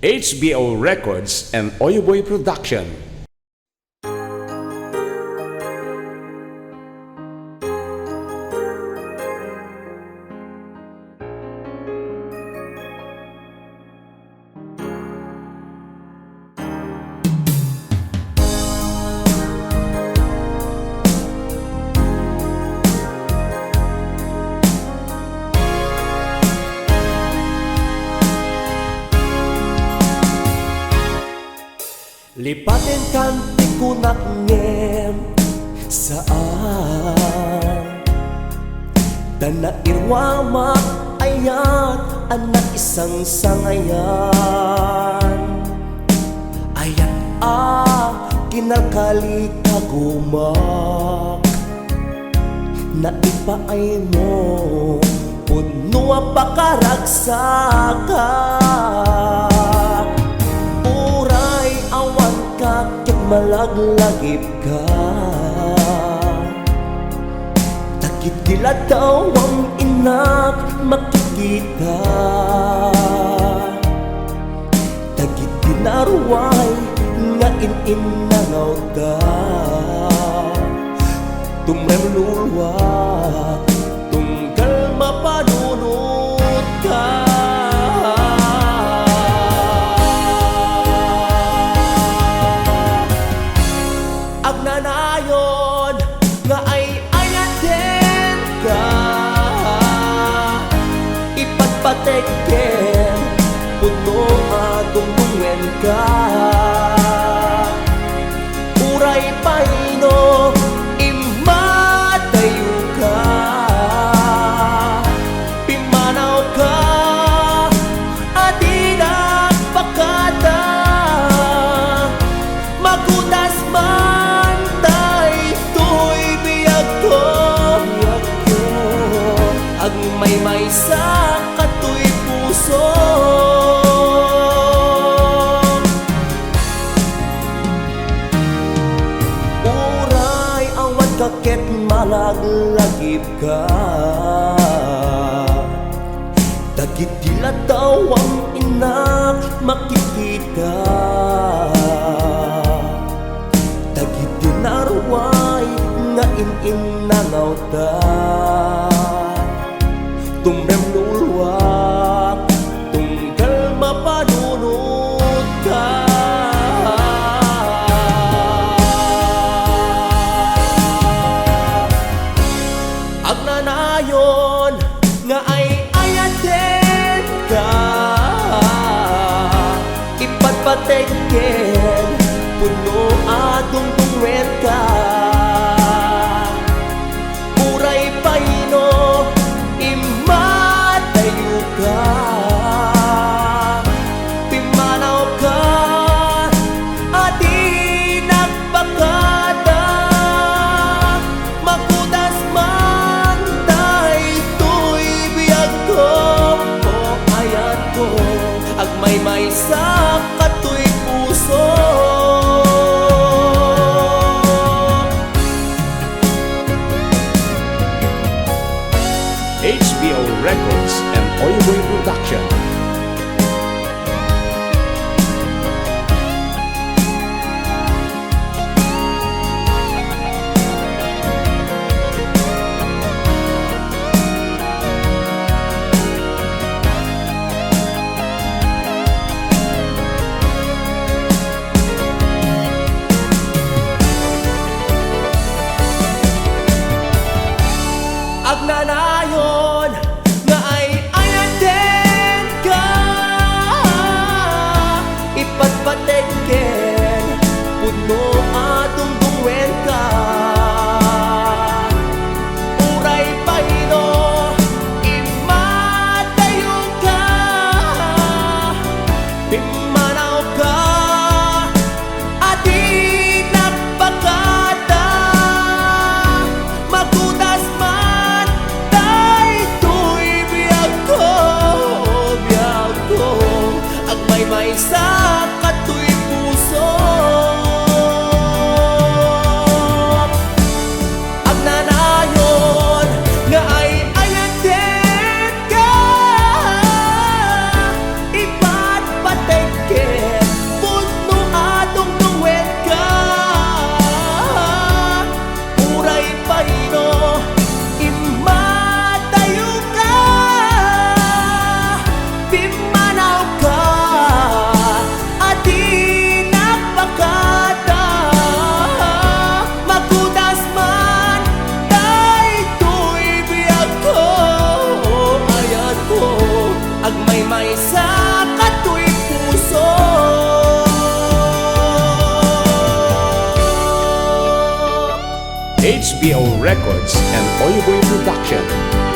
HBO Records and Oyoboy Production. Lipatin kanti ko nakngem saan Dana irwama ayat anak isang sangayan Ayat kinakali kagumak Na ipaay mo puno pakaragsakan Malaglagip ka Takit dila daw ang inak makikita Takit dinaruay nga ininangaw ka Tumremlulwa tunggal mapanunod ka Agnanayon nga ay ayaten ka Ipagpateken puno adungdungen ka Uray paino imatayo ka Pimanaw ka adinak pakada Magudas man Agmay-may sa katoy puso Uray awan kaket malaglagip ka Dagit dila daw ang inak makikita Dagit dinarway nga ininangaw ta Tumremlulwa tunggal mapanunod ka Agnanayon nga ay ayaten ka Ipagpateken puno adungdungen ka Uray paino imatayo ka Pimanaw ka adinak pakada Magudas man daytoy biyag ko O ayat ko agmay-may sa katoy puso HBO Records and Oyoboy Production. HBO Records and Oyo Boy Production.